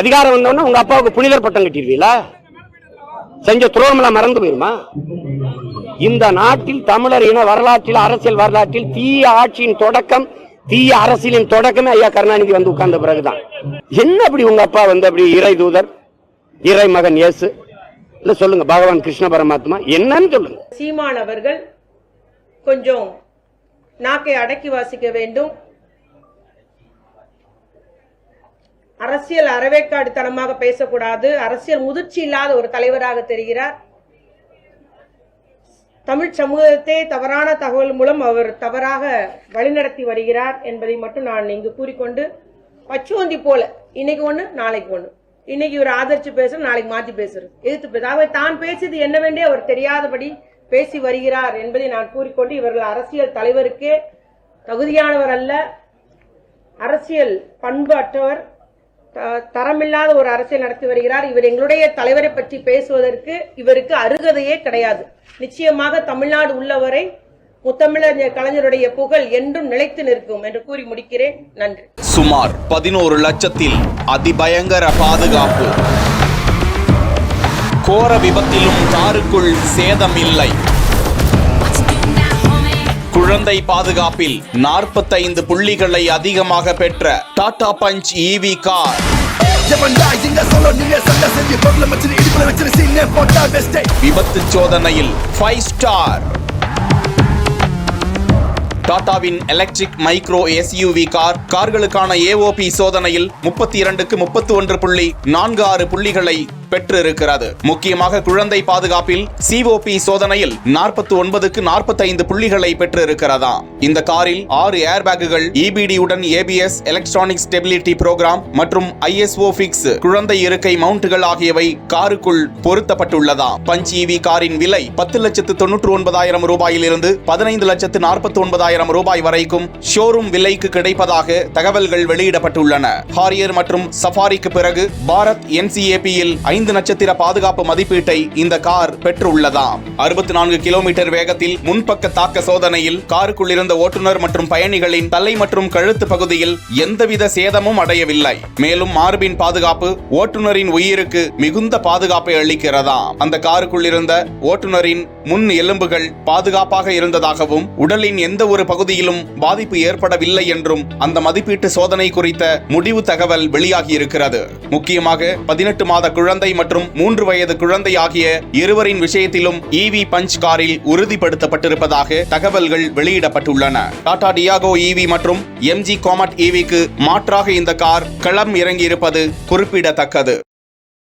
அதிகாரம் வந்தோன்னா உங்க அப்பாவுக்கு புனிதர் பட்டம் கட்டிடுவீங்களா? செஞ்ச துரோகமெல்லாம் மறந்து போயிருமா? இந்த நாட்டில் தமிழர் இன வரலாற்றில், அரசியல் வரலாற்றில் தீய ஆட்சியின் தொடக்கம், தீய அரசியலின் தொடக்கமே ஐயா கருணாநிதி வந்து உட்கார்ந்த பிறகுதான். என்ன அப்படி உங்க அப்பா வந்து அப்படி இறை தூதர், இறை மகன் இயேசு இல்ல சொல்லுங்க, பகவான் கிருஷ்ண பரமாத்மா என்னன்னு சொல்லுங்க. சீமான் அவர்கள் கொஞ்சம் நாக்கை அடக்கி வாசிக்க வேண்டும். அரசியல் அறவேக்காடுத்தனமாக பேசக்கூடாது. அரசியல் முதிர்ச்சி இல்லாத ஒரு தலைவராக தெரிகிறார். தமிழ் சமூகத்தை தவறான தகவல் மூலம் அவர் தவறாக வழிநடத்தி வருகிறார் என்பதை மட்டும் நான் இங்கு கூறிக்கொண்டு, பச்சுவந்தி போல இன்னைக்கு ஒண்ணு நாளைக்கு ஒண்ணு, இன்னைக்கு இவர் ஆதரிச்சு பேசுற, நாளைக்கு மாற்றி பேசுறது, எதிர்த்து பேச, தான் பேசியது என்னவென்றே அவர் தெரியாதபடி பேசி வருகிறார் என்பதை நான் கூறிக்கொண்டு, இவர்கள் அரசியல் தலைவருக்கே தகுதியானவர் அல்ல, அரசியல் பண்பு அற்றவர், தரமில்லாத ஒரு அரசியல் நடத்தி வருகிறார். இவர் எங்களுடைய தலைவரை பற்றி பேசுவதற்கு இவருக்கு அருகதையே கிடையாது. நிச்சயமாக தமிழ்நாடு உள்ளவரை முத்தமிழர் கலைஞருடைய புகழ் என்றும் நிலைத்து நிற்கும் என்று கூறி முடிக்கிறேன். நன்றி. சுமார் 11 லட்சத்தில் அதிபயங்கர பாதுகாப்பு. கோர விபத்திலும் காருக்குள் சேதம் இல்லை. குழந்தை பாதுகாப்பில் 45 புள்ளிகளை அதிகமாக பெற்ற டாடா பஞ்ச் ஈவி கார். விபத்து சோதனையில் 5 ஸ்டார். டாடாவின் எலக்ட்ரிக் மைக்ரோ எஸ்யூவி கார்களுக்கான ஏஓபி சோதனையில் 32க்கு 31.46 புள்ளிகளை பெற்றிருக்கிறது. முக்கியமாக குழந்தை பாதுகாப்பில் சிஓபி சோதனையில் 49க்கு 45 புள்ளிகளை பெற்றிருக்கிறதா. இந்த காரில் 6 ஏர்பேக்குகள், EBD உடன் ABS எலக்ட்ரானிக் ஸ்டெபிலிட்டி புரோகிராம் மற்றும் ISO ஃபிக்ஸ் குழந்தை இருக்கை மவுண்ட்கள் ஆகியவை காருக்குள் பொருத்தப்பட்டுள்ளதா. பஞ்ச் ஈவி காரின் விலை 10,99,000 ரூபாயிலிருந்து 15,49,000 ரூபாய் வரைக்கும் ஷோரூம் விலைக்கு கிடைப்பதாக தகவல்கள் வெளியிடப்பட்டுள்ளன. ஹாரியர் மற்றும் சஃபாரிக்கு பிறகு பாரத் NCAP-யில் 5 நட்சத்திர பாதுகாப்பு மதிப்பீட்டை இந்த கார் பெற்றுள்ளதாம். 64 கிலோமீட்டர் வேகத்தில் முன்பக்க தாக்க சோதனையில் காருக்குள் இருந்த ஓட்டுநர் மற்றும் பயணிகளின் தலை மற்றும் கழுத்து பகுதியில் எந்தவித சேதமும் அடையவில்லை. மேலும் மார்பின் பாதுகாப்பு ஓட்டுநரின் உயிருக்கு மிகுந்த பாதுகாப்பை அளிக்கிறதாம். அந்த காருக்குள் இருந்த ஓட்டுநரின் முன் எலும்புகள் பாதுகாப்பாக இருந்ததாகவும் உடலின் எந்த ஒரு பகுதியிலும் பாதிப்பு ஏற்படவில்லை என்றும் அந்த மதிப்பீட்டு சோதனை குறித்த முடிவு தகவல் வெளியாகி இருக்கிறது. முக்கியமாக 18 மாத குழந்தை மற்றும் 3 வயது குழந்தை ஆகிய இருவரின் விஷயத்திலும் ஈவி பஞ்ச் காரில் உறுதிப்படுத்தப்பட்டிருப்பதாக தகவல்கள் வெளியிடப்பட்டுள்ளன. டாடா டியாகோ ஈவி மற்றும் MG காமெட் ஈவிக்கு மாற்றாக இந்த கார் களம் இறங்கியிருப்பது குறிப்பிடத்தக்கது.